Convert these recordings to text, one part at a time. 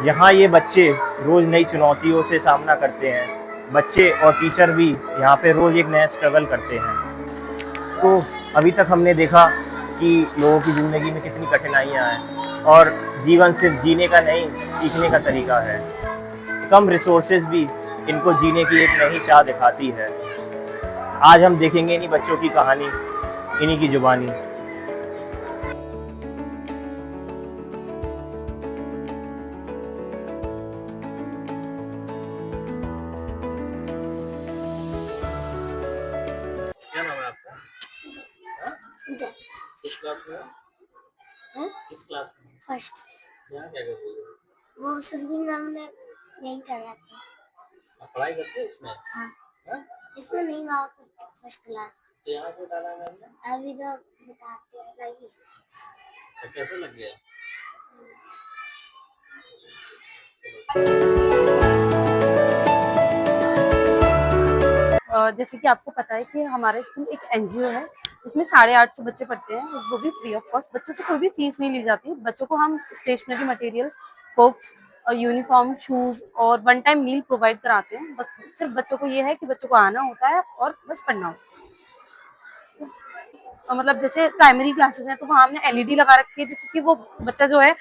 यहाँ ये बच्चे रोज़ नई चुनौतियों से सामना करते हैं। बच्चे और टीचर भी यहाँ पे रोज़ एक नया स्ट्रगल करते हैं। तो अभी तक हमने देखा कि लोगों की ज़िंदगी में कितनी कठिनाइयाँ हैं और जीवन सिर्फ़ जीने का नहीं, सीखने का तरीका है। कम रिसोर्सेज़ भी इनको जीने की एक नई चाह दिखाती है। आज हम देखेंगे इन्हीं बच्चों की कहानी, इन्हीं की ज़ुबानी। क्या नाम है आपका? हाँ? किस क्लास में हो? किस क्लास में? फर्स्ट। यहाँ क्या कर रही हो? वो सुरभि मैम ने यही करा था। आप पढ़ाई करते हो इसमें? हाँ। हाँ? इसमें नहीं, वहाँ फर्स्ट क्लास। तो यहाँ क्यों डाला मैम ने? अभी तो बताते हैं लगी। तो कैसे लग गया? जैसे कि आपको पता है कि हमारा स्कूल एक एनजीओ है, इसमें 850 बच्चे पढ़ते हैं, वो भी फ्री ऑफ कॉस्ट। बच्चों से कोई भी फीस नहीं ली जाती। बच्चों को हम स्टेशनरी मटेरियल, बुक्स और यूनिफॉर्म, शूज और वन टाइम मील प्रोवाइड कराते हैं। बस सिर्फ बच्चों को ये है कि बच्चों को आना होता है और बस पढ़ना होता है। मतलब जैसे प्राइमरी क्लासेस हैं तो वहाँ हमने एलईडी लगा रखी है, जिससे कि वो बच्चा जो है,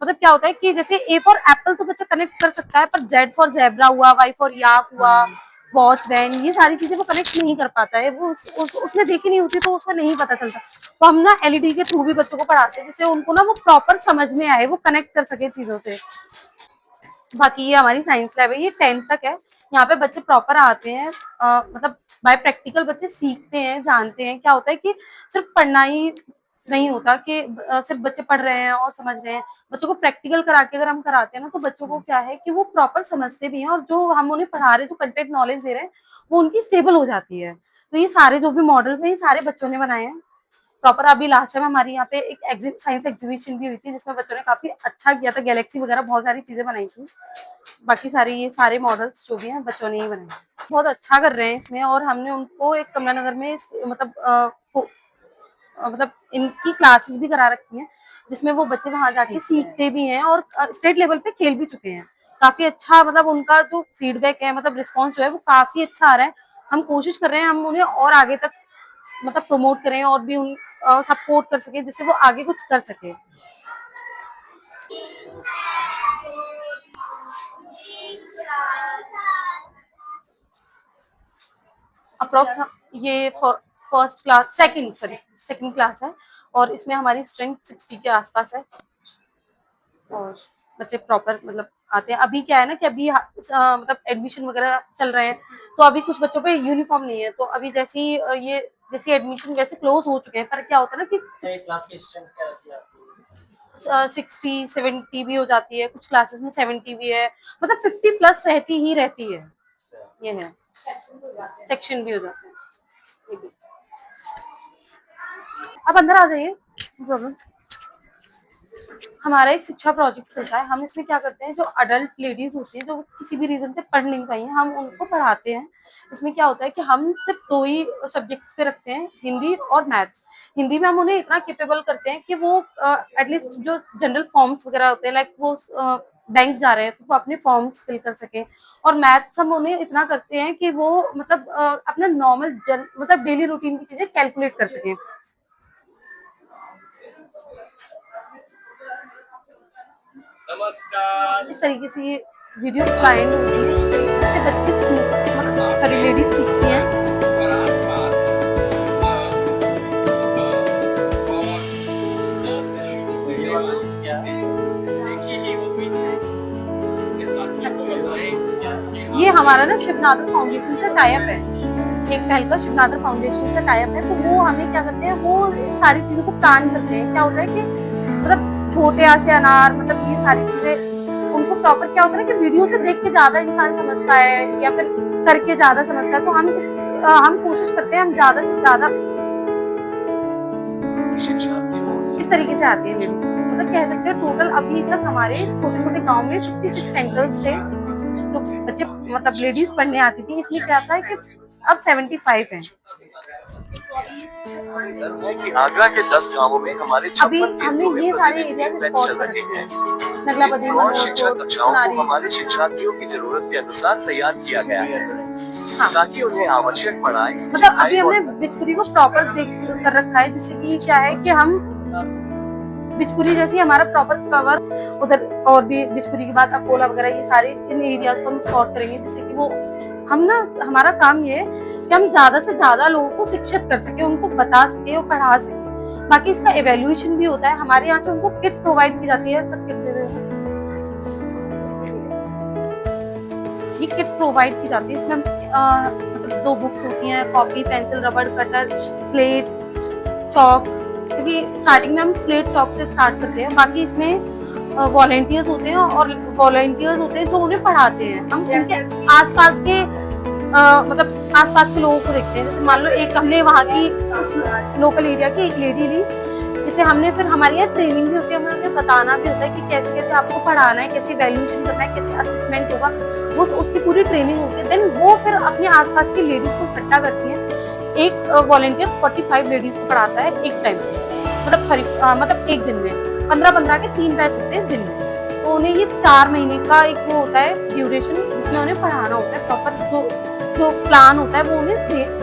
मतलब क्या होता है कि जैसे ए फॉर एप्पल तो बच्चा कनेक्ट कर सकता है, पर जेड फॉर जेब्रा हुआ, वाई फॉर याक हुआ, वॉच वैन, ये सारी चीजें वो कनेक्ट नहीं कर पाता है। वो उसने देखी नहीं होती तो उसको नहीं पता चलता। तो हम ना एलईडी के थ्रू भी बच्चों को पढ़ाते हैं, जिससे उनको ना वो प्रॉपर समझ में आए, वो कनेक्ट कर सके चीजों से। बाकी ये हमारी साइंस लैब है, ये 10th तक है। यहाँ पे बच्चे प्रॉपर आते हैं, मतलब बाय प्रैक्टिकल बच्चे सीखते हैं, जानते हैं। क्या होता है कि सिर्फ पढ़ना ही नहीं होता कि सिर्फ बच्चे पढ़ रहे हैं और समझ रहे हैं। बच्चों को प्रैक्टिकल करा के अगर हम कराते हैं ना, तो बच्चों को क्या है कि वो प्रॉपर समझते भी हैं, और जो हम उन्हें पढ़ा रहे हैं, जो कंटेंट नॉलेज दे रहे हैं, वो उनकी स्टेबल हो जाती है। तो ये सारे जो भी मॉडल्स हैं, ये सारे बच्चों ने बनाए हैं प्रॉपर। अभी लास्ट टाइम हमारी यहाँ पे एक साइंस एग्जीबिशन भी हुई थी, जिसमें बच्चों ने काफी अच्छा किया था, गैलेक्सी वगैरह बहुत सारी चीजें बनाई थी। बाकी सारे ये सारे मॉडल्स जो भी हैं बच्चों ने ही बनाए। बहुत अच्छा कर रहे हैं इसमें, और हमने उनको एक कमला नगर में मतलब मतलब इनकी क्लासेस भी करा रखी हैं, जिसमें वो बच्चे वहां जाके सीखते भी हैं और स्टेट लेवल पे खेल भी चुके हैं। काफी अच्छा, मतलब उनका जो फीडबैक है, मतलब रिस्पॉन्स जो है वो काफी अच्छा आ रहा है। हम कोशिश कर रहे हैं हम उन्हें और आगे तक मतलब प्रमोट करें और भी उन सपोर्ट कर सके, जिससे वो आगे कुछ कर सके। अप्रोक्स ये फर्स्ट क्लास सेकंड क्लास है, और इसमें हमारी स्ट्रेंथ 60 के आसपास है, और बच्चे प्रॉपर मतलब आते हैं। अभी क्या है ना कि अभी मतलब एडमिशन वगैरह चल रहे हैं, तो अभी कुछ बच्चों पे यूनिफॉर्म नहीं है, तो अभी जैसी ये जैसे एडमिशन वैसे क्लोज हो चुके हैं, पर क्या होता है ना कि क्लास की स्ट्रेंथ क्या रहती है आपकी? 60-70 भी हो जाती है, कुछ क्लासेस में 70 भी है, मतलब 50 प्लस रहती है। ये है, सेक्शन भी हो जाते हैं। आप अंदर आ जाइए, प्रॉब्लम। हमारा एक शिक्षा प्रोजेक्ट होता है। हम इसमें क्या करते हैं, जो अडल्ट लेडीज होती है, जो किसी भी रीजन से पढ़ नहीं पाई हैं, हम उनको पढ़ाते हैं। इसमें क्या होता है कि हम सिर्फ 2 ही सब्जेक्ट पे रखते हैं, हिंदी और मैथ। हिंदी में हम उन्हें इतना केपेबल करते हैं कि वो एटलीस्ट जो जनरल फॉर्म्स वगैरह होते हैं, लाइक वो बैंक जा रहे हैं तो वो अपने फॉर्म्स फिल कर सके। और मैथ्स हम उन्हें इतना करते हैं कि वो मतलब अपना नॉर्मल मतलब डेली रूटीन की चीजें कैलकुलेट कर सकें। नमस्कार। इस तरीके से ये वीडियो क्लाइंट होती है, इस तरीके से बच्चे मतलब सारी लेडीज सीखती हैं। शिवनादर फाउंडेशन से टाई अप है, एक पहल का शिवनादर फाउंडेशन से टाई अप है। तो वो हमें क्या करते हैं, वो सारी चीजों को प्लान करते हैं। क्या होता है कि मतलब छोटे से अनार, मतलब ये सारी चीजें उनको प्रॉपर क्या होता है कि वीडियो से देख के ज्यादा इंसान समझता है या फिर करके ज्यादा समझता है। तो हम कोशिश करते हैं, हम ज्यादा से ज्यादा इस तरीके से आती है लेडीज। मतलब कह सकते हो टोटल अभी तक हमारे छोटे छोटे गांव में 56 सेंटर्स थे तो बच्चे मतलब लेडीज पढ़ने आती थी। इसमें क्या था कि अब 75 हैं। है कि आगरा के 10 गांवों में हमारे अभी 56 हमने केंद्रों में ये सारे प्रतिदिन एरिया एक बैच स्पॉट चल कर रहे रखे हैं। हैं। नगलाबदी, और शिक्षा मनोहरपुर, कक्षाओं नारी। को हमारे शिक्षार्थियों की जरूरत के अनुसार तैयार किया गया है हाँ, ताकि उन्हें आवश्यक पढ़ाई मतलब अभी हमने बिचपुरी को प्रॉपर देख कर रखा है, जिससे कि क्या है कि हम बिचपुरी जैसी हमारा प्रॉपर कवर उधर, और भी बिचपुरी के बाद अकोला वगैरह ये सारे इन एरियाज को हम स्पॉट करेंगे, जिससे कि वो हम ना, हमारा काम ये है कि हम ज्यादा से ज्यादा लोगों को शिक्षित कर सके, उनको बता सके और पढ़ा सके। बाकी इसका इवेल्युएशन भी होता है हमारे यहाँ से, उनको किट प्रोवाइड की जाती है। सब किट दे देते हैं, ये किट प्रोवाइड की जाती है। इसमें मतलब 2 बुक्स होती हैं, कॉपी, पेंसिल, रबड़, कटर, स्लेट, चौक। क्योंकि स्टार्टिंग में हम स्लेट चौक से स्टार्ट करते हैं। बाकी इसमें वॉलेंटियर्स होते हैं और वॉलेंटियर्स होते हैं जो उन्हें पढ़ाते हैं। हम उनके आसपास के मतलब आसपास के लोगों को देखते हैं। जैसे मान लो एक हमने वहाँ की लोकल एरिया की एक लेडी ली, जिसे हमने फिर हमारी यहाँ ट्रेनिंग भी होती है, हमें उन्हें बताना भी होता है कि कैसे कैसे आपको पढ़ाना है, कैसे वैल्यूएशन करना है, कैसे असेसमेंट होगा, वो उसकी पूरी ट्रेनिंग होती है। देन वो फिर अपने आसपास की लेडीज को इकट्ठा करती है। एक वॉलेंटियर 45 लेडीज को पढ़ाता है एक टाइम, मतलब एक दिन में 15-15 के 3 बैच होते हैं दिन में। तो उन्हें ये 4 महीने का एक वो होता है ड्यूरेशन, जिसमें उन्हें पढ़ाना होता है। प्रॉपर जो प्लान होता है वो उन्हें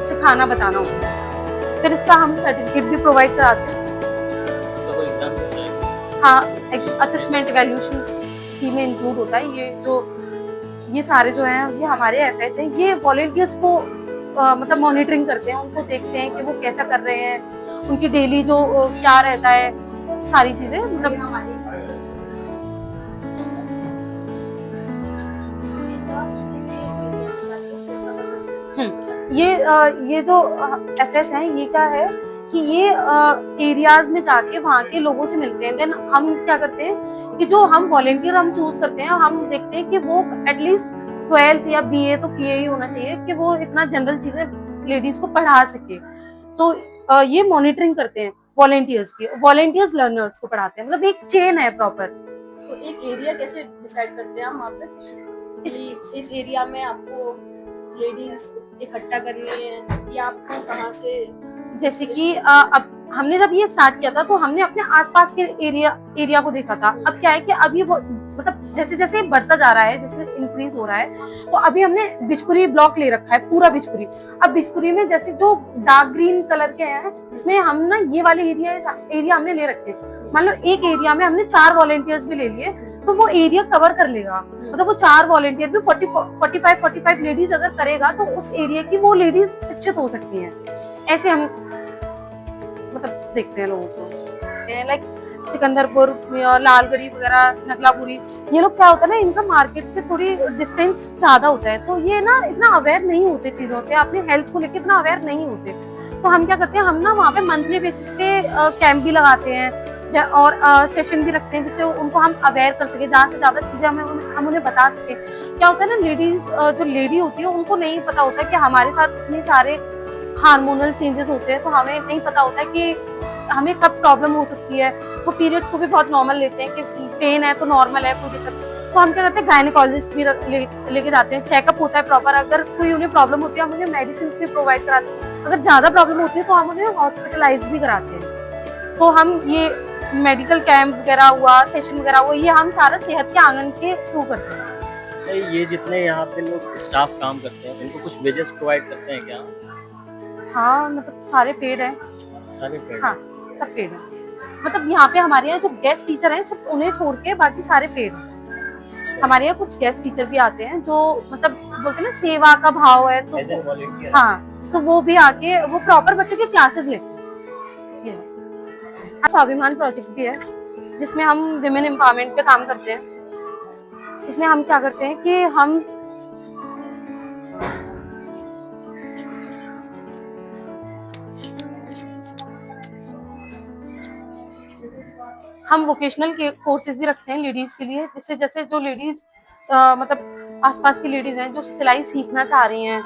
सिखाना बताना होता है। फिर इसका हम सर्टिफिकेट भी प्रोवाइड कराते हैं। इसका कोई एग्जाम होता है? हाँ, असेसमेंट इवैल्यूएशन इसी में इंक्लूड होता है। ये सारे जो हैं ये हमारे एफएच हैं। ये वॉलेंटियर्स को मतलब मॉनिटरिंग करते हैं, उनको देखते हैं कि वो कैसा कर रहे हैं, उनकी डेली जो क्या रहता है, सारी चीजें मतलब ये जो एफएस है, ये क्या है कि ये एरियाज में जाके वहाँ के लोगों से मिलते हैं। देन हम क्या करते हैं कि जो हम वॉलेंटियर हम चूज करते हैं, हम देखते हैं कि वो एटलीस्ट 12th या बीए तो किए ही होना चाहिए कि वो इतना जनरल चीजें लेडीज को पढ़ा सके। तो ये मॉनिटरिंग करते हैं वॉलेंटियर्स की, वॉलेंटियर्स लर्नर्स को पढ़ाते हैं। मतलब एक चेन है प्रॉपर। तो एक एरिया कैसे डिसाइड करते हैं हम वहाँ पे कि इस एरिया में आपको लेडीज इकट्ठा करनी है, या आपको कहाँ से? जैसे कि अब हमने जब ये स्टार्ट किया था तो हमने अपने आसपास के एरिया को देखा था। अब क्या है कि अभी वो मतलब जैसे जैसे बढ़ता जा रहा है, जैसे इंक्रीज हो रहा है, तो अभी हमने बिचपुरी ब्लॉक ले रखा है, पूरा बिचपुरी। अब बिचपुरी में जैसे जो डार्क ग्रीन कलर के हैं, इसमें हम ना ये वाले एरिया हमने ले रखे हैं। मान लो एक एरिया में हमने 4 वॉलेंटियर्स भी ले लिए, तो वो एरिया कवर कर लेगा। मतलब वो 4 वॉलेंटियर भी 45 लेडीज अगर करेगा तो उस एरिया की वो लेडीज शिक्षित हो सकती हैं। ऐसे हम मतलब देखते हैं लोगों को। लाइक सिकंदरपुर, लालगढ़ी वगैरह, नगलापुरी, ये लोग क्या होता है ना, इनका मार्केट से थोड़ी डिस्टेंस ज्यादा होता है, तो ये ना इतना अवेयर नहीं होते चीजों से, अपने हेल्थ को लेकर इतना अवेयर नहीं होते। तो हम क्या करते हैं, हम ना वहाँ पे मंथली बेसिस पे कैंप भी लगाते हैं और सेशन भी रखते हैं, जिससे उनको हम अवेयर कर सके, ज्यादा से ज्यादा चीजें हम उन्हें बता सके। क्या होता है ना, लेडीज जो लेडी होती है उनको नहीं पता होता कि हमारे साथ इतने सारे हार्मोनल चेंजेस होते हैं, तो हमें नहीं पता होता है कि हमें कब प्रॉब्लम हो सकती है। वो पीरियड्स को भी बहुत नॉर्मल लेते हैं कि पेन है तो नॉर्मल है, कोई दिक्कत। तो हम क्या करते हैं, गायनेकोलॉजिस्ट भी लेके जाते हैं, चेकअप होता है प्रॉपर। अगर कोई उन्हें प्रॉब्लम होती है हम उन्हें मेडिसिन भी प्रोवाइड कराते हैं। अगर ज्यादा प्रॉब्लम होती है तो हम उन्हें हॉस्पिटलाइज भी कराते हैं। तो हम ये मेडिकल कैंप वगैरह हुआ, सेशन वगैरह हुआ, ये हम सारा सेहत के आंगन के थ्रू करते हैं। अच्छा, ये जितने यहाँ पे लोग स्टाफ काम करते हैं उनको कुछ वेजेस प्रोवाइड करते हैं क्या? हाँ, मतलब सारे पेड हैं। सारे पेड? हाँ, सब पेड है। मतलब यहाँ पे हमारे यहाँ जो गेस्ट टीचर हैं सब उन्हें छोड़ के बाकी सारे पेड हैं। हमारे यहाँ कुछ गेस्ट टीचर भी आते हैं जो मतलब बोलते हैं ना सेवा का भाव है, तो हाँ, तो वो भी आके वो प्रॉपर बच्चों की क्लासेस लेते हैं। स्वाभिमान प्रोजेक्ट भी है जिसमें हम विमेन एम्पावरमेंट पे काम करते हैं। इसमें हम क्या करते हैं कि हम हम वोकेशनल के कोर्सेज भी रखते हैं लेडीज के लिए, जिससे जैसे जो लेडीज मतलब आसपास की लेडीज हैं जो सिलाई सीखना चाह रही हैं,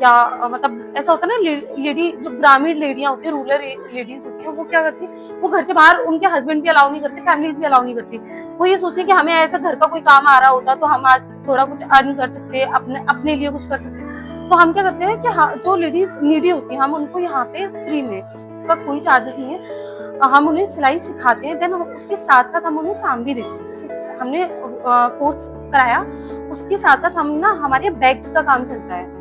या मतलब ऐसा होता है ना, लेडी जो ग्रामीण लेडियां होती है, रूरल लेडीज होती है, वो क्या करती है, वो घर से बाहर, उनके हस्बैंड भी अलाउ नहीं करते, फैमिलीज भी अलाउ नहीं करती। वो ये सोचती है कि हमें ऐसा घर का कोई काम आ रहा होता तो हम आज थोड़ा कुछ अर्न कर सकते हैं, अपने लिए कुछ कर सकते हैं। तो हम क्या करते हैं कि हाँ, जो लेडीज नीडी होती है हम उनको यहाँ पे फ्री में, उसका कोई चार्जेस नहीं है, हम उन्हें सिलाई सिखाते हैं। देन उसके साथ साथ हम उन्हें काम भी देते हैं। हमने कोर्स कराया, उसके साथ साथ हम ना, हमारे बैग्स का काम चलता है।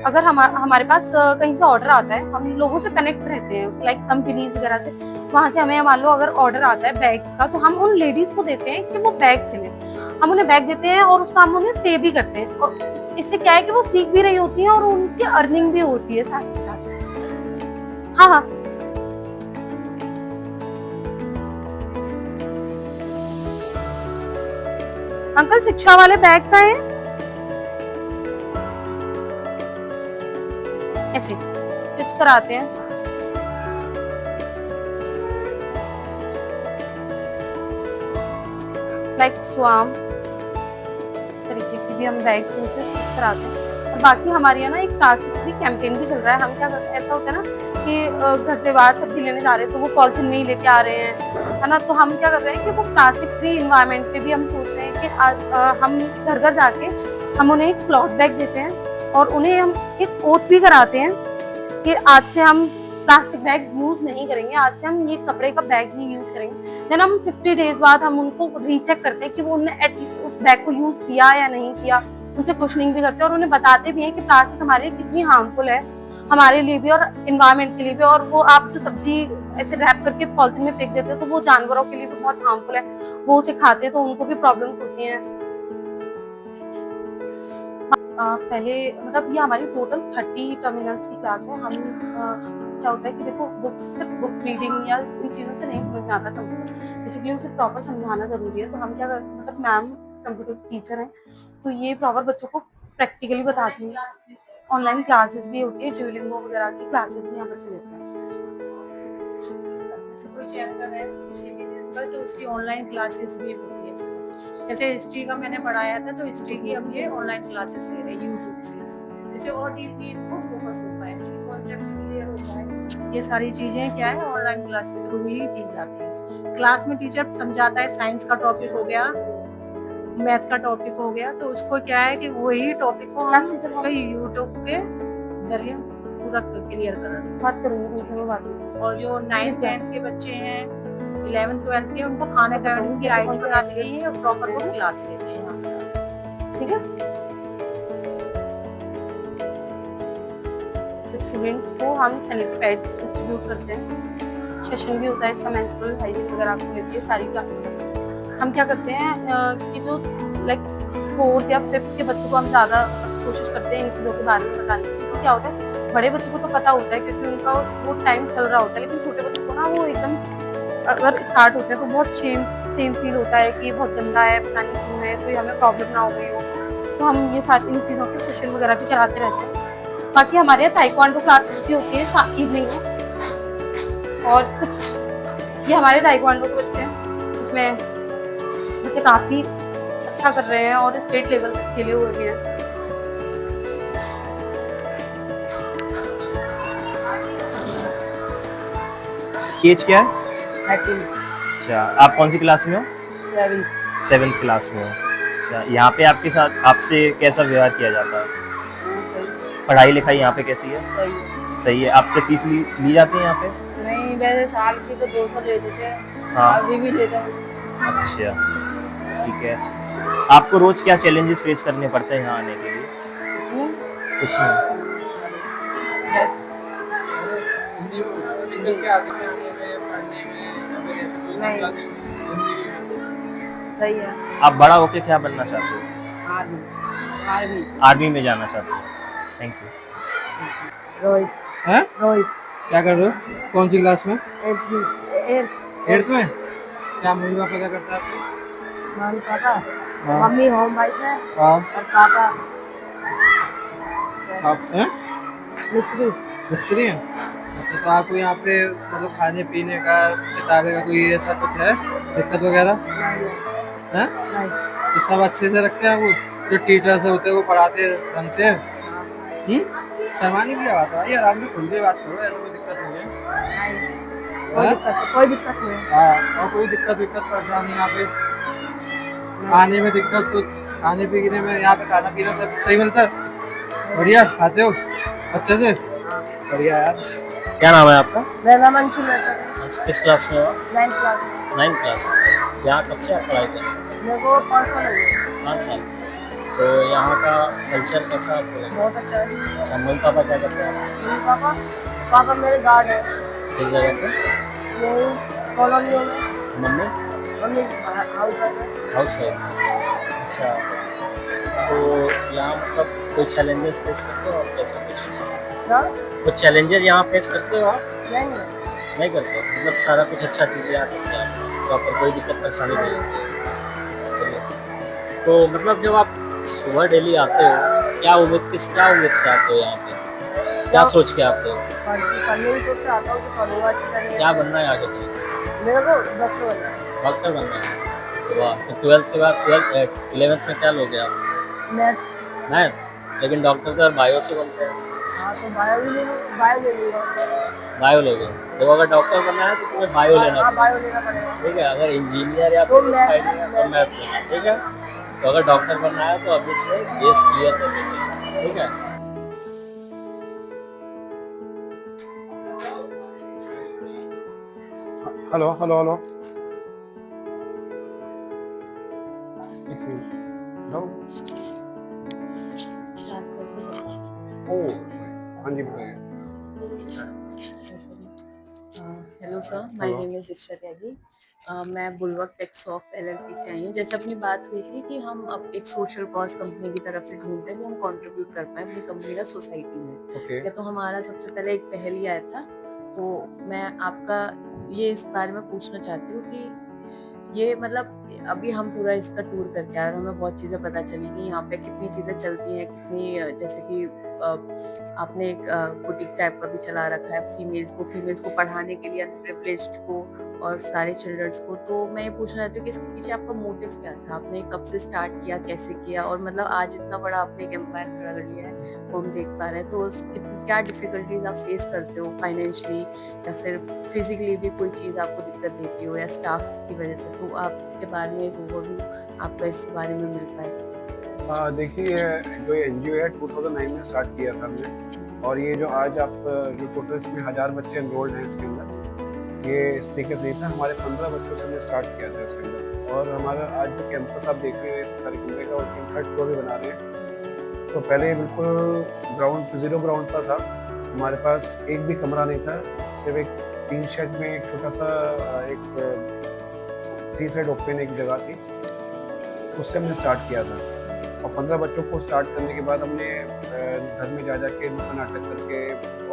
अगर हमारे पास कहीं से ऑर्डर आता है, हम लोगों से कनेक्ट रहते हैं, लाइक कंपनीज वगैरह से, वहां से हमें मान लो अगर ऑर्डर आता है बैग्स का, तो हम उन लेडीज को देते हैं कि वो बैग सिलें। हम उन्हें बैग देते हैं और उसका हम उन्हें पे भी करते हैं, और इससे क्या है कि वो सीख भी रही होती है और उनकी अर्निंग भी होती है साथ ही साथ। हाँ हाँ, अंकल शिक्षा वाले बैग का है, ऐसे स्टिच कराते हैं। लाइक स्वाम तरीके की भी हम बैग से स्टिच कराते हैं। और बाकी हमारे यहाँ ना एक प्लास्टिक फ्री कैंपेन भी चल रहा है। हम क्या करते हैं, ऐसा होता है ना कि घर से बाहर सब्जी लेने जा रहे हैं तो वो पॉलिथीन में ही लेके आ रहे हैं, है ना, तो हम क्या कर रहे हैं कि वो प्लास्टिक फ्री इन्वायरमेंट पे भी हम सोच रहे हैं कि आज हम घर घर जाके हम उन्हें एक क्लॉथ बैग देते हैं और उन्हें हम एक ओथ भी कराते हैं कि आज से हम प्लास्टिक बैग यूज नहीं करेंगे, आज से हम ये कपड़े का बैग ही यूज करेंगे। देन हम 50 डेज बाद हम उनको रीचेक करते हैं कि वो उन्होंने एटलीस्ट उस बैग को यूज किया या नहीं किया, उनसे क्वेश्चनिंग भी करते हैं और उन्हें बताते भी हैं कि प्लास्टिक हमारे लिए कितनी हार्मफुल है, हमारे लिए भी और एनवायरमेंट के लिए भी। और वो आप जो सब्जी ऐसे रैप करके पॉलिथीन में फेंक देते हैं तो वो जानवरों के लिए भी बहुत हार्मफुल है, वो उसे खाते हैं तो उनको भी प्रॉब्लम्स होती हैं। पहले मतलब ये हमारी टोटल 30 टर्मिनल्स की क्लास है। हम क्या होता है कि देखो, सिर्फ बुक रीडिंग या इन चीज़ों से नहीं समझ में आता कंप्यूटर, बेसिकली उसे प्रॉपर समझाना जरूरी है। तो हम क्या करते हैं, मतलब मैम कंप्यूटर टीचर हैं तो ये प्रॉपर बच्चों को प्रैक्टिकली बताती हैं। ऑनलाइन क्लासेस भी होती है, ड्यूलिंगो वगैरह की क्लासेस भी यहाँ बच्चे लेते हैं। कोई चैप्टर है किसी भी तो उसकी ऑनलाइन क्लासेस भी होती है। जैसे हिस्ट्री का मैंने पढ़ाया था तो हिस्ट्री की हम ये ऑनलाइन क्लासेस ले रहे हैं यूट्यूब से, जिससे और डीपली इनको फोकस हो पाए, कॉन्सेप्ट क्लियर हो पाए। ये सारी चीजें क्या है, ऑनलाइन क्लास के थ्रू ही दी जाती है। क्लास में टीचर समझाता है, साइंस का टॉपिक हो गया, मैथ का टॉपिक हो गया, तो उसको क्या है कि वही टॉपिक को हम यूट्यूब के जरिए पूरा क्लियर बात करूँगी। और जो 9th 10th के बच्चे हैं, 11th 12th के, उनको खाने अकेडमी की आईडी बना दी गई है और प्रॉपर वो क्लास लेते हैं यहाँ पे। ठीक है, स्टूडेंट्स को हम सैनिटरी पैड्स डिस्ट्रीब्यूट करते हैं। सेशन भी होता है इसका, मेंस्ट्रुअल हाइजीन वगैरह आपको लेती है सारी क्लास। हम क्या करते हैं कि जो लाइक 4th या 5th के बच्चों को हम ज़्यादा कोशिश करते हैं इन चीज़ों के बारे में बताने की। तो क्या होता है, बड़े बच्चों को तो पता होता है क्योंकि उनका वो टाइम चल रहा होता है, लेकिन छोटे बच्चों को ना वो एकदम अगर स्टार्ट होते हैं तो बहुत सेम फील होता है कि बहुत गंदा है, पता नहीं क्यों है, कोई हमें प्रॉब्लम ना हो गई हो। तो हम ये सारी इन चीज़ों के सेशन वगैरह भी चलाते रहते हैं। बाकी हमारे यहाँ ताइक्वांडो क्लासेस भी होती है इवनिंग में, और कुछ ये हमारे ताइक्वांडो के बच्चे हैं, इसमें बच्चे काफ़ी अच्छा कर रहे हैं और स्टेट लेवल तक खेले हुए भी हैं। एज क्या है? 13, अच्छा, आप कौन सी क्लास में हो? 7, 7th क्लास में हो। अच्छा, यहाँ पे आपके साथ आपसे कैसा व्यवहार किया जाता है? पढ़ाई लिखाई यहाँ पे कैसी है? सही। सही है। आपसे फीस ली जाती है यहाँ पे? नहीं, वैसे साल की तो 200 लेते थे, हाँ। अभी भी लेते हैं। अच्छा, ठीक है। आपको रोज क्या चैलेंजेस फेस करने पड़ते हैं यहाँ आने के लिए? कुछ नहीं। नहीं, सही है। आप बड़ा होके क्या बनना चाहते हो? आर्मी। आर्मी में जाना चाहते हो? Thank you. रोहित। हैं? रोहित। क्या कर रहे हो? कौन सी क्लास में? 8th में। क्या मम्मी पापा क्या करता है आपके? मम्मी पापा, हाँ। मम्मी होम वाइफ है हाँ। और पापा आप हैं? मिस्त्री। मिस्त्री हैं? अच्छा, तो आपको यहाँ पे मतलब खाने पीने का, किताबें का कोई ऐसा कुछ है दिक्कत वगैरह है? तो सब अच्छे से रखते हैं वो जो टीचर्स होते हैं वो पढ़ाते हैं ढंग से? शर्माने की क्या बात है भाई, आराम से खुल के बात करो, ऐसा कोई दिक्कत नहीं है। कोई दिक्कत नहीं है। हाँ, और कोई दिक्कत परेशानी यहाँ पे आने में दिक्कत कुछ, खाने पीने में यहाँ पे खाना पीना सब सही मिलता है? बढ़िया खाते हो अच्छे से? बढ़िया यार। क्या नाम है आपका? मेरा नाम अंशुल है सर, किस क्लास में हो आप? 9th क्लास में। 9th class. यहाँ कब से आप पढ़ाई कर रहे हैं? मेरे को 5 साल हो गए। 5 साल। तो यहाँ का कल्चर कैसा आपको लगा? बहुत अच्छा है। अच्छा, मम्मी पापा क्या करते हैं? मेरे पापा मेरे गार्ड है, किस जगह पे? यही कॉलोनियों में। मम्मी मम्मी हाउस वाइफ है। House wife. अच्छा, तो यहाँ मतलब कोई चैलेंजेस फेस करते हो आप? कैसा कुछ क्या? कुछ चैलेंजेस यहाँ फेस करते हो आप? नहीं नहीं करते हो? मतलब सारा कुछ अच्छा चीज़ें आ सकती हैं प्रॉपर, कोई दिक्कत परेशानी नहीं होती है? चलिए। तो मतलब जब आप सुबह डेली आते हो, क्या उम्मीद से आते हो यहाँ पे? क्या सोच के आते हो? पढ़ने की सोच से आता हूँ कि पढ़ूंगा अच्छी तरह। क्या बनना है आगे चल? मेरे को डॉक्टर बनना है। डॉक्टर बनना है। तो वाह। तो 12th के बाद 11th में क्या लोगे आप? मैथ। मैथ। लेकिन डॉक्टर तो बायो से बनते हैं। हाँ, तो बायो ले लूँगा। बायो लोगे। तो अगर डॉक्टर बनना है तो तुम्हें बायो लेना हाँ, पड़ेगा। बायो लेना पड़ेगा। ठीक है। अगर इंजीनियर या तो फिर मैथ- साइड में तो मैथ लेना। ठीक है। तो अगर डॉक्टर बनना है तो अभी से बेस क्लियर करके चलना। ठीक है। Hello hello hello. ओ हाँ जी बताइए। Hello sir, my name is Diksha Tyagi. मैं बुलवर्क टेक्सॉफ्ट एलएलपी से आई हूँ। जैसे अपनी बात हुई थी कि हम अब एक सोशल कॉज कंपनी की तरफ से ढूंढ रहे हैं कि हम कंट्रीब्यूट कर पाए अपनी कंपनी का सोसाइटी में। ओके। या तो हमारा सबसे पहले एक पहल ही आया था, तो मैं आपका ये इस बारे में पूछना चाहती हूँ कि ये मतलब अभी हम पूरा इसका टूर करके आ रहे हैं, हमें बहुत चीज़ें पता चली कि यहाँ पे कितनी चीज़ें चलती हैं, कितनी जैसे कि आपने एक बुटीक टाइप का भी चला रखा है फीमेल्स को पढ़ाने के लिए, अनप्रिविलेज्ड को और सारे चिल्ड्रंस को। तो मैं ये पूछना चाहती हूँ कि इसके पीछे आपका मोटिव क्या था? आपने कब से स्टार्ट किया, कैसे किया, और मतलब आज इतना बड़ा आपने एक एम्पायर खड़ा कर लिया है वो हम देख पा रहे हैं। तो क्या डिफिकल्टीज आप फेस करते हो फाइनेंशियली या फिर फिजिकली भी कोई चीज़ आपको दिक्कत देती हो या स्टाफ की वजह से? तो आपके बारे में एक ओवरव्यू आपका इस बारे में मिल पाए। देखिए जो ये एनजीओ है 2009 में स्टार्ट किया था हमने, और ये जो आज आप जो टोटल इसमें 1000 बच्चे एनरोल्ड हैं इसके अंदर, ये इस तरीके से नहीं था। हमारे 15 बच्चों से हमने स्टार्ट किया था इसके अंदर। और हमारा आज जो कैंपस आप देख रहे हैं सारे कमरे का, और 3rd फ्लोर भी बना रहे हैं। तो पहले बिल्कुल ज़ीरो ग्राउंड पर था, हमारे पास एक भी कमरा नहीं था, सिर्फ एक टीन शेड में एक छोटा सा एक 3 साइड ओपन एक जगह थी, उससे हमने स्टार्ट किया था। और 15 बच्चों को स्टार्ट करने के बाद हमने घर में जा के नुक्कड़ नाटक करके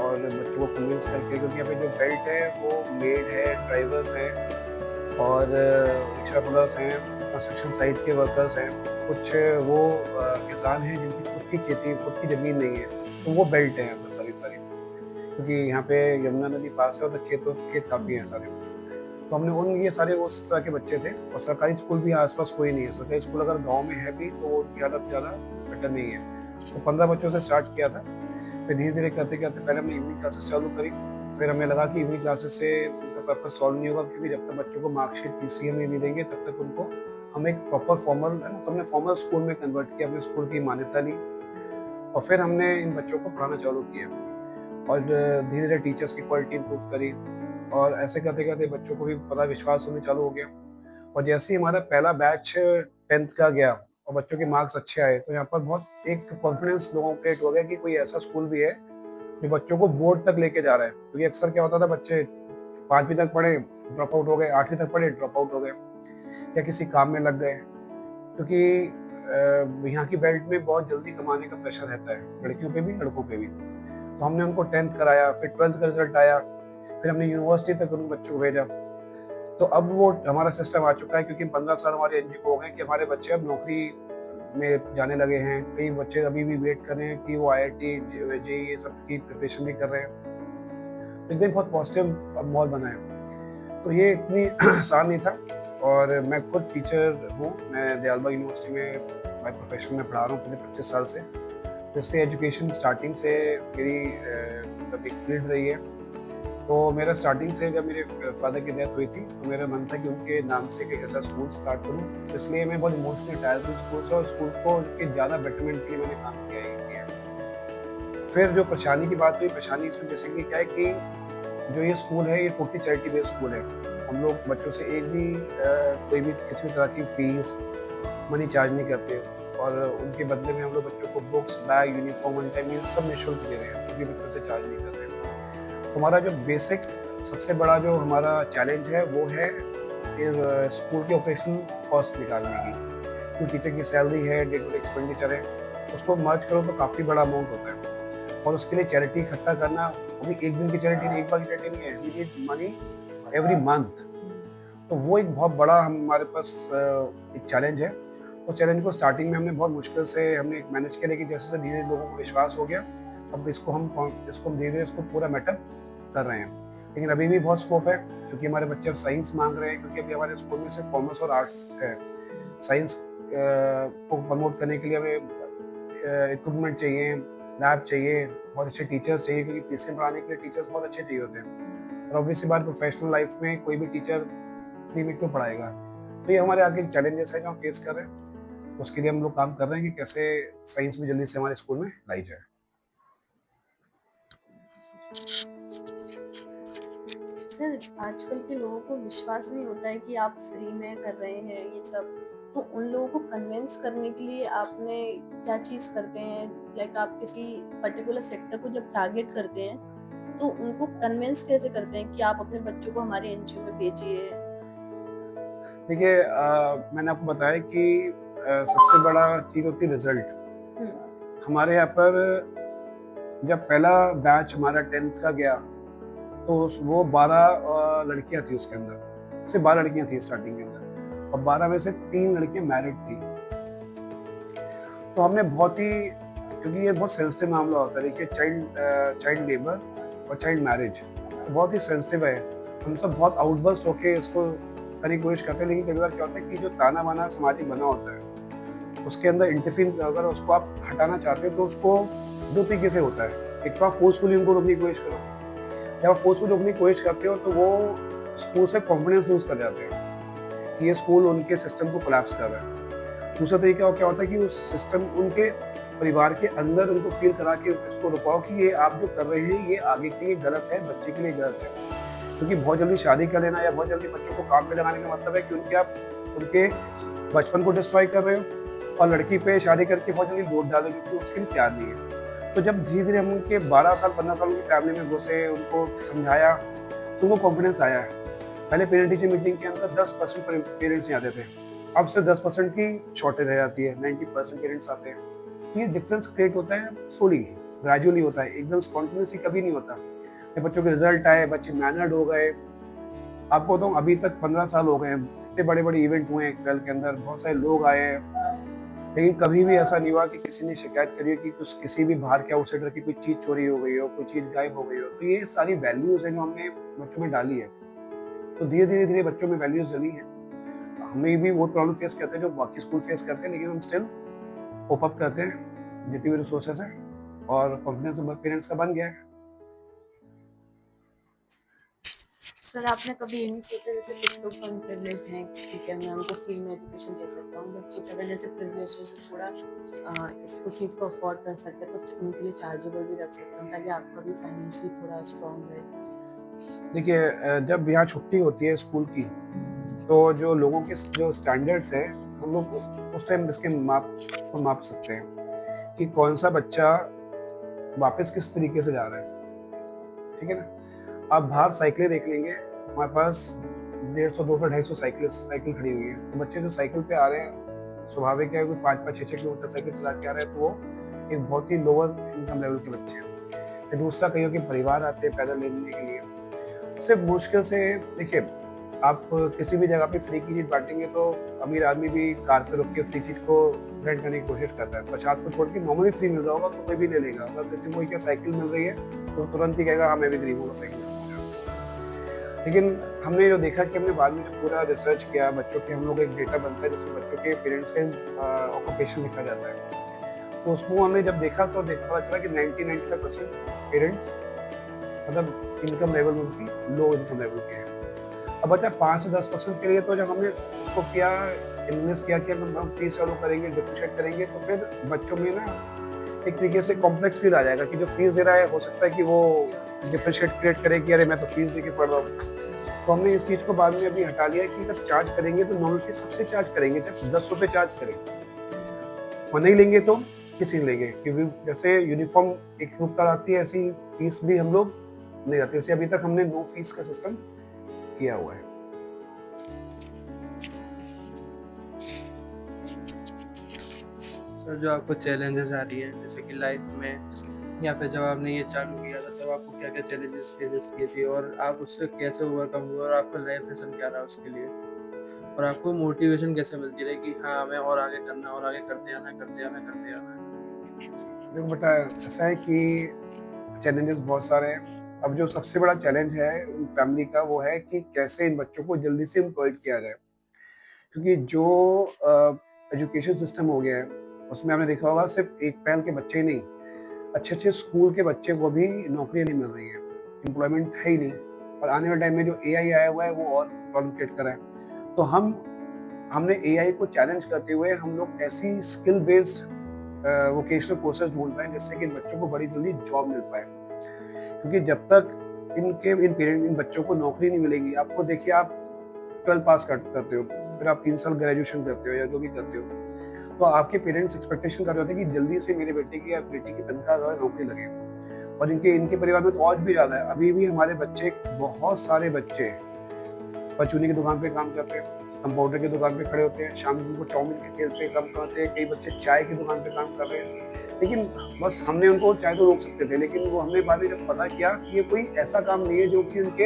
और बच्चों को कन्विंस करके, क्योंकि यहाँ पे जो बेल्ट है वो मेड है, ड्राइवर्स हैं और रिक्शा पुलर्स हैं, कंस्ट्रक्शन साइट के वर्कर्स हैं, कुछ वो किसान हैं जिनकी खुद की खेती, खुद की ज़मीन नहीं है, तो वो बेल्ट है यहाँ पर सारी, क्योंकि यहाँ पे यमुना नदी पास है और तो खेत काफ़ी हैं सारे। तो हमने ये सारे उस तरह के बच्चे थे। और सरकारी स्कूल भी आसपास कोई नहीं है, सरकारी स्कूल अगर गांव में है भी तो ज़्यादा बेटर नहीं है। तो 15 बच्चों से स्टार्ट किया था। फिर धीरे धीरे करते करते पहले हमने इवनिंग क्लासेस चालू करी। फिर हमें लगा कि इवनिंग क्लासेस से उनका पर्पस सॉल्व नहीं होगा, क्योंकि जब तक बच्चों को मार्कशीट PCM नहीं देंगे तब तक उनको हम एक प्रॉपर फॉर्मल है ना, तो हमने फॉर्मल स्कूल में कन्वर्ट किया, अपने स्कूल की मान्यता ली और फिर हमने इन बच्चों को पढ़ाना चालू किया और धीरे धीरे टीचर्स की क्वालिटी इंप्रूव करी। और ऐसे करते करते बच्चों को भी पता विश्वास होने चालू हो गया। और जैसे ही हमारा पहला बैच 10th का गया और बच्चों के मार्क्स अच्छे आए, तो यहाँ पर बहुत एक कॉन्फिडेंस लोगों को क्रिएट हो गया कि कोई ऐसा स्कूल भी है जो बच्चों को बोर्ड तक लेके जा रहा है। क्योंकि अक्सर क्या होता था, बच्चे 5वीं तक पढ़े ड्रॉप आउट हो गए, 8वीं तक पढ़े ड्रॉप आउट हो गए या किसी काम में लग गए, क्योंकि यहाँ की बेल्ट में बहुत जल्दी कमाने का प्रेशर रहता है, लड़कियों पे भी लड़कों पे भी। तो हमने उनको 10th कराया, फिर 12th का रिजल्ट आया, फिर हमने यूनिवर्सिटी तक उन बच्चों को भेजा। तो अब वो हमारा सिस्टम आ चुका है, क्योंकि 15 साल हमारे एनजीओ को हो गए कि हमारे बच्चे अब नौकरी में जाने लगे हैं। कई बच्चे अभी भी वेट कर रहे हैं कि वो IIT JEE ये सब की प्रिपरेशन भी कर रहे हैं। एकदम बहुत पॉजिटिव माहौल बना है। तो ये इतनी आसान नहीं था। और मैं खुद टीचर हूँ, मैं दयालबाग यूनिवर्सिटी में बाय प्रोफेशन में पढ़ा रहा हूँ पिछले 25 साल से। तो इसलिए एजुकेशन स्टार्टिंग से मेरी मतलब एक फील्ड रही है। तो मेरा स्टार्टिंग से जब मेरे फादर की डेथ हुई थी तो मेरा मन था कि उनके नाम से एक ऐसा स्कूल स्टार्ट करूँ। तो इसलिए मैं बहुत इमोशनली अटैच हूँ स्कूल से, और स्कूल को उनके ज़्यादा बेटरमेंट के लिए मैंने काम किया है। फिर जो परेशानी की बात हुई, परेशानी इसमें बेसिकली क्या है कि जो ये स्कूल है ये टोटली चैरिटी बेस्ड स्कूल है। हम लोग बच्चों से एक भी कोई भी किसी भी तरह की फीस मनी चार्ज नहीं करते, और उनके बदले में हम लोग बच्चों को books, bag, uniform, one time meal सब निःशुल्क दे रहे हैं, कोई भी बच्चों से चार्ज नहीं कर रहे। तो हमारा जो बेसिक सबसे बड़ा जो हमारा चैलेंज है वो है स्कूल के ऑपरेशन कॉस्ट निकालने की। जो टीचर की सैलरी है, डे टू डे एक्सपेंडिचर है, उसको मर्ज करो तो काफ़ी बड़ा अमाउंट होता है। और उसके लिए चैरिटी इकट्ठा करना, अभी एक दिन की चैरिटी नहीं, एक बार की चैरिटी नहीं है, we need money every month. तो वो एक बहुत बड़ा हमारे पास एक चैलेंज है। उस चैलेंज को स्टार्टिंग में हमने बहुत मुश्किल से हमने मैनेज किया, लेकिन जैसे धीरे धीरे लोगों को विश्वास हो गया, अब इसको हम धीरे धीरे इसको पूरा मैटर कर रहे हैं। लेकिन अभी भी बहुत स्कोप है, क्योंकि हमारे बच्चे अब साइंस मांग रहे हैं, क्योंकि अभी हमारे स्कूल में सिर्फ कॉमर्स और आर्ट्स है। साइंस को प्रमोट करने के लिए हमें इक्विपमेंट चाहिए, लैब चाहिए, बहुत अच्छे टीचर्स चाहिए, क्योंकि पीसीएम पढ़ाने के लिए टीचर्स बहुत अच्छे चाहिए होते हैं। और ऑब्वियसली बात, प्रोफेशनल लाइफ में कोई भी टीचर फ्री में क्यों पढ़ाएगा। तो ये हमारे आगे चैलेंजेस है जो हम फेस कर रहे हैं। उसके लिए हम लोग काम कर रहे हैं कि कैसे साइंस भी जल्दी से हमारे स्कूल में लाई जाए। सर, आजकल के लोगों को विश्वास नहीं होता है कि आप फ्री में कर रहे हैं ये सब, तो उन लोगों को कन्विंस करने के लिए आपने क्या चीज़ करते हैं? लाइक आप किसी पर्टिकुलर सेक्टर को जब टारगेट करते हैं तो उनको कन्विंस कैसे करते हैं कि आप अपने बच्चों को हमारे एनजीओ में भेजिए? देखिए, मैंने आपको बताया कि सबसे बड़ा चीज़ होती है रिजल्ट। हमारे यहाँ पर जब पहला बैच हमारा 10th का गया तो वो 12 लड़कियां थी, उसके अंदर सिर्फ 12 लड़कियां थी स्टार्टिंग के अंदर, और 12 में से 3 लड़कियां मैरिड थी। तो हमने बहुत ही, क्योंकि ये बहुत सेंसिटिव मामला होता है, देखिए चाइल्ड लेबर और चाइल्ड मैरिज बहुत ही सेंसिटिव है। हम सब बहुत आउटबर्स्ट होके इसको करने की कोशिश करते हैं, लेकिन कई बार क्या होता है कि जो ताना बाना सामाजिक बना होता है उसके अंदर इंटरफीयर, अगर उसको आप हटाना चाहते हो तो उसको 2 तरीके से होता है। एक तो आप फोर्सफुली उनको रोकने की कोशिश करो, जब आप फोर्सफुली रोकने की कोशिश करते हो तो वो स्कूल से कॉन्फिडेंस लूज कर जाते हैं कि ये स्कूल उनके सिस्टम को कोलैप्स कर रहा है। दूसरा तरीका क्या होता है कि उस सिस्टम उनके परिवार के अंदर उनको फील करा के इसको रुकाओ कि ये आप जो कर रहे हैं ये आगे के लिए गलत है, बच्चे के लिए गलत है। क्योंकि बहुत जल्दी शादी कर लेना या बहुत जल्दी बच्चों को काम पे लगाने का मतलब है कि आप उनके बचपन को डिस्ट्रॉय कर रहे हो, और लड़की पे शादी करके बहुत जल्दी लोड डालो क्योंकि उसके लिए तैयार नहीं है। तो जब धीरे धीरे हम उनके 12 साल 15 साल की फैमिली में घुसे, उनको समझाया, तो उनको कॉन्फिडेंस आया है। पहले पेरेंट टीचर मीटिंग के अंदर 10% पेरेंट्स नहीं आते थे, अब से 10% की शॉर्टेज रह जाती है, 90% पेरेंट्स आते हैं। तो ये डिफरेंस क्रिएट होता है स्लोली, ग्रेजुअली होता है, एकदम स्पॉन्टेनियसली कभी नहीं होता। जब बच्चों के रिजल्ट आए, बच्चे मैनर्ड हो गए, आपको तो अभी तक 15 साल हो गए हैं, इतने बड़े बड़े इवेंट हुए हैं 12 के अंदर, बहुत सारे लोग आए, लेकिन कभी भी ऐसा नहीं हुआ कि किसी ने शिकायत करी हो कि किसी भी बाहर के आउटसाइडर की कोई चीज़ चोरी हो गई हो, कोई चीज़ गायब हो गई हो। तो ये सारी वैल्यूज़ हैं जो हमने बच्चों में डाली है। तो धीरे धीरे बच्चों में वैल्यूज़ डली हैं। हमें भी वो प्रॉब्लम फेस करते हैं जो बाकी स्कूल फेस करते हैं, लेकिन हम स्टिल कोप अप करते हैं जितनी भी रिसोर्सेज है, और कॉन्फिडेंस पेरेंट्स का बन गया है। सर, आपने कभी ये नहीं सोचा, जैसे कुछ लोग अनप्रिविलेज्ड हैं, ठीक है, मैं उनको फ्री में एजुकेशन दे सकता हूँ, बट कुछ अगर जैसे प्रिविलेज है तो थोड़ा इसको चीज़ को अफोर्ड कर सकते हैं, तो उनके लिए चार्जेबल भी रख सकता हूँ ताकि आपका भी फाइनेंशियली थोड़ा स्ट्रॉन्ग रहे। देखिए, जब यहाँ छुट्टी होती है स्कूल की, तो जो लोगों के जो स्टैंडर्ड्स हैं हम लोग उस टाइम इसके माप सकते हैं कि कौन सा बच्चा वापस किस तरीके से जा रहा है, ठीक है ना। आप बाहर साइकिलें देख लेंगे, हमारे पास 150, 200, 250 साइकिल खड़ी हुई है। तो बच्चे जो साइकिल पे आ रहे हैं, स्वाभाविक है, कोई 5-5, 6-6 किलोमीटर साइकिल चला के आ रहे हैं, तो वो एक बहुत ही लोअर इनकम लेवल के बच्चे हैं। फिर दूसरा, कईयों के परिवार आते हैं पैदल लेने के लिए। सिर्फ मुश्किल से, देखिए, आप किसी भी जगह पे फ्री की चीज़ बांटेंगे तो अमीर आदमी भी कार पे रुक के फ्री चीज़ को रेंट करने की कोशिश करता है। 50 को छोड़ के नॉर्मली फ्री मिल रहा होगा तो कोई भी ले लेगा। अगर किसी को क्या साइकिल मिल रही है तो तुरंत ही कहेगा हाँ मैं भी गरीब हूँ, साइकिल। लेकिन हमने जो देखा कि हमने बाद में जब पूरा रिसर्च किया, बच्चों के हम लोग एक डेटा बनता है जिसमें बच्चों के पेरेंट्स का ऑक्यूपेशन लिखा जाता है, तो उसमें हमने जब देखा तो पता चला कि 90-95% पेरेंट्स मतलब इनकम लेवल उनकी लो इनकम लेवल के हैं। अब बचा 5 से 10% के लिए, तो जब हमने उसको किया इन्वेस्ट किया कि हम फीस चालू करेंगे, डिफरेंशिएट करेंगे, तो फिर बच्चों में ना एक तरीके से कॉम्प्लेक्स फील आ जाएगा कि जो फीस दे रहा है हो सकता है कि वो डिफरेंशिएट क्रिएट करे कि अरे मैं तो फीस दे के पढ़ रहा हूँ। तो हमने इस चीज़ को बाद में अभी हटा लिया कि अगर चार्ज करेंगे तो नॉर्मल फीस सबसे चार्ज करेंगे, जब 10 रुपये चार्ज करेंगे, और नहीं लेंगे तो किसी ने लेंगे, क्योंकि जैसे यूनिफॉर्म एक ग्रुप का आती है ऐसी फीस भी हम लोग नहीं आती। इसे अभी तक हमने नो फीस का सिस्टम किया हुआ है। सर जो आपको चैलेंजेस आ रही है जैसे कि लाइफ में, या फिर जब आपने ये चालू किया था तब आपको क्या क्या चैलेंजेस फेसेस किए थे और आप उससे कैसे ओवरकम हुए और आपका लाइफ लेसन क्या रहा उसके लिए, और आपको मोटिवेशन कैसे मिलती रही कि हाँ हमें और आगे करना और आगे करते आना। देखो बेटा, ऐसा है कि चैलेंजेस बहुत सारे हैं। अब जो सबसे बड़ा चैलेंज है उन फैमिली का वो है कि कैसे इन बच्चों को जल्दी से एम्प्लॉयड किया जाए, क्योंकि जो एजुकेशन सिस्टम हो गया है उसमें आपने देखा होगा सिर्फ एक पहल के बच्चे ही नहीं, अच्छे स्कूल के बच्चे को भी नौकरियां नहीं मिल रही है, एम्प्लॉयमेंट है ही नहीं। और आने वाले टाइम में जो AI आया हुआ है वो और प्रॉब्लम क्रिएट कर रहा है। तो हमने AI को चैलेंज करते हुए हम लोग ऐसी स्किल बेस्ड वोकेशनल कोर्सेज ढूंढ रहे हैं जिससे कि इन बच्चों को बड़ी जल्दी जॉब मिल पाए, क्योंकि जब तक इन बच्चों को नौकरी नहीं मिलेगी, आपको देखिए आप 12 पास करते हो, फिर आप 3 साल ग्रेजुएशन करते हो या जो भी करते हो, तो आपके पेरेंट्स एक्सपेक्टेशन कर रहे होते हैं कि जल्दी से मेरे बेटे की या बेटी की तनख्वाह नौकरी लगे। और इनके परिवार में तो और भी ज़्यादा है। अभी भी हमारे बच्चे, बहुत सारे बच्चे परचूनी की दुकान पे काम करते हैं, कंपाउंडर की दुकान पे खड़े होते हैं, शाम को चाउमीन के ठेल पे काम करते हैं, कई बच्चे चाय की दुकान पे काम कर रहे हैं। लेकिन बस हमने उनको चाय तो रोक सकते थे, लेकिन वो हमने बाद में जब पता किया कि ये कोई ऐसा काम नहीं है जो कि उनके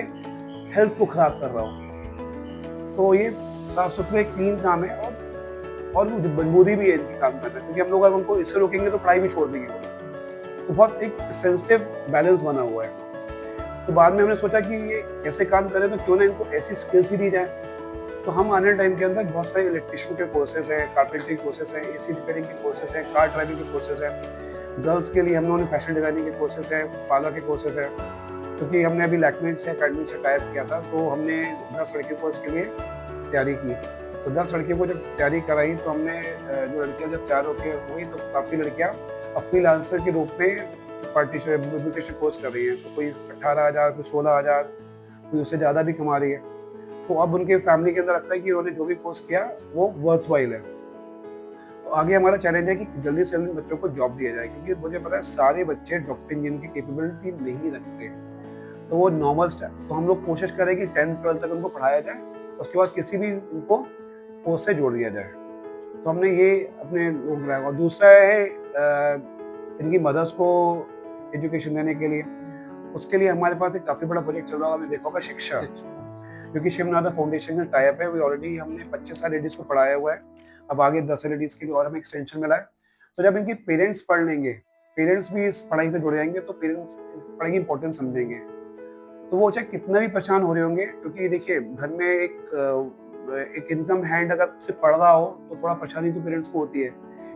हेल्थ को खराब कर रहा हो, तो ये साफ सुथरे क्लीन काम है और मजबूरी भी है इनकी काम करना, क्योंकि हम लोग अगर उनको इससे रोकेंगे तो पढ़ाई भी छोड़ देंगे। तो बहुत एक सेंसिटिव बैलेंस बना हुआ है। तो बाद में हमने सोचा कि ये ऐसे काम करें तो क्यों ना इनको ऐसी स्किल्स ही दी जाए। तो हम आने वाले टाइम के अंदर बहुत सारे इलेक्ट्रिशियन के कोर्सेज हैं, कारपेंटरी कोर्सेज हैं, AC रिपेयरिंग के कोर्सेज हैं, कार ड्राइविंग के कोर्सेज हैं। गर्ल्स के लिए हम लोगों ने फैशन डिजाइनिंग के कोर्सेज हैं, पार्लर के कोर्सेज हैं, क्योंकि हमने अभी लैक्मे से अकेडमी से टाइप किया था, तो हमने 10 लड़कियों को इसके लिए तैयारी की। तो 10 लड़कियों को जब तैयारी कराई तो हमने जो लड़कियां जब तैयार होकर हुई तो काफ़ी लड़कियां अब फ्रीलांसर के रूप में ब्यूटिशियन कोर्स कर रही हैं। तो कोई 18,000, कोई 16,000, कोई उससे ज़्यादा भी कमा रही है। तो अब उनके फैमिली के अंदर लगता है कि उन्होंने जो भी कोर्स किया वो वर्थवाइल है। तो आगे हमारा चैलेंज है कि जल्दी से जल्दी बच्चों को जॉब दिया जाए, क्योंकि मुझे पता है सारे बच्चे डॉक्टर इंजीनियर की कैपेबिलिटी नहीं रखते, तो वो नॉर्मल स्टेप। तो हम लोग कोशिश करें कि 10th-12th तक उनको पढ़ाया जाए, उसके बाद किसी भी उनको कोर्स से जोड़ दिया जाए। तो हमने ये अपने लोग बनाया। और दूसरा है इनकी मदर्स को एजुकेशन देने के लिए, उसके लिए हमारे पास एक काफ़ी बड़ा प्रोजेक्ट चल रहा है। आपने देखा होगा शिक्षा, क्योंकि शिवनाथा फाउंडेशन का टाइप है, वो ऑलरेडी हमने 25 साल लेडीज़ को पढ़ाया हुआ है। अब आगे 10 लेडीज़ के लिए और हमें एक्सटेंशन मिला है। तो जब इनके पेरेंट्स पढ़ लेंगे, पेरेंट्स भी इस पढ़ाई से जुड़ जाएंगे, तो पेरेंट्स पढ़ाई की इंपॉर्टेंस समझेंगे। तो वो चाहे कितना भी परेशान हो रहे होंगे, क्योंकि देखिए घर में एक इनकम हैंड अगर सिर्फ पढ़ रहा हो तो थोड़ा परेशानी तो पेरेंट्स को होती है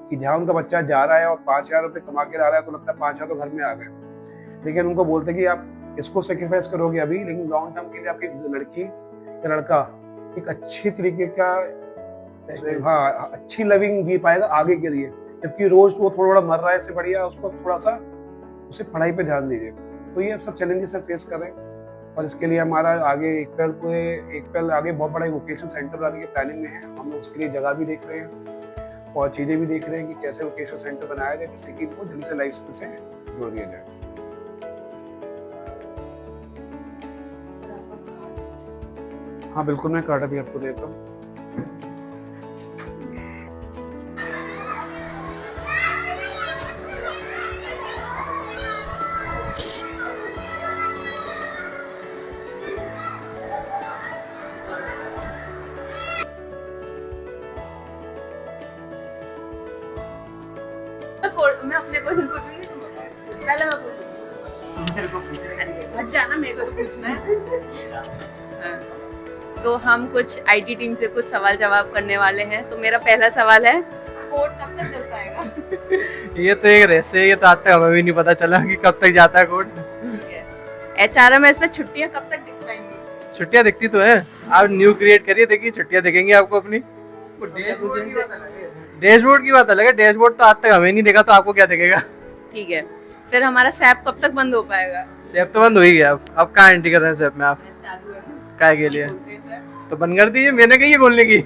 कि जहाँ उनका बच्चा जा रहा है और 5,000 रुपये कमा के ला रहा है तो लगता है 5,000 तो घर में आ गए। लेकिन उनको बोलते कि आप इसको सेक्रीफाइस करोगे अभी, लेकिन लॉन्ग टर्म के लिए आपकी लड़की या लड़का एक अच्छी तरीके का अच्छी लिविंग जी पाएगा आगे के लिए। जबकि रोज वो थोड़ा मर रहा है, इससे बढ़िया उसको थोड़ा सा उसे पढ़ाई पे ध्यान दीजिए। तो ये सब चैलेंजेस हम फेस कर रहे हैं, और इसके लिए हमारा आगे एक आगे बहुत बड़ा वोकेशनल सेंटर बनाने की प्लानिंग में है। हम लोग उसके लिए जगह भी देख रहे हैं और चीज़ें भी देख रहे हैं कि कैसे वोकेशनल सेंटर बनाया जाए जिससे कि इनको जल्दी से लाइफ स्किल से जोड़ दिया जाए। हाँ बिल्कुल, मैं कार्ड भी आपको देता हूँ। मैं अपने क्वेश्चन पूछूंगी, पहले मैं पूछूंगी। हट जाना, मेरे को तो पूछना है। हाँ। तो हम कुछ आईटी टीम से कुछ सवाल जवाब करने वाले हैं। तो मेरा पहला सवाल है, कोड कब तक चल पाएगा? ये तो एक रहस्य है, ये तो आज तक हमें भी नहीं पता चला कि कब तक जाता है कोड। HRMS में छुट्टियां कब तक दिख पाएंगी? छुट्टियां दिखती तो है, आप न्यू क्रिएट करिए, देखिए छुट्टियां दिखेंगी आपको अपनी। डैशबोर्ड की बात अलग है, डैशबोर्ड तो आज तक हमें नहीं देखा, तो आपको क्या दिखेगा? ठीक है, फिर हमारा सैप कब तक बंद हो पाएगा? सैप तो बंद हो ही गया। अब कहाँ एंट्री कर रहे हैं सैप में आप? चालू है, काय के लिए? बोलते हैं सर। तो बंद कर दीजिए, मैंने कही है खोलने की।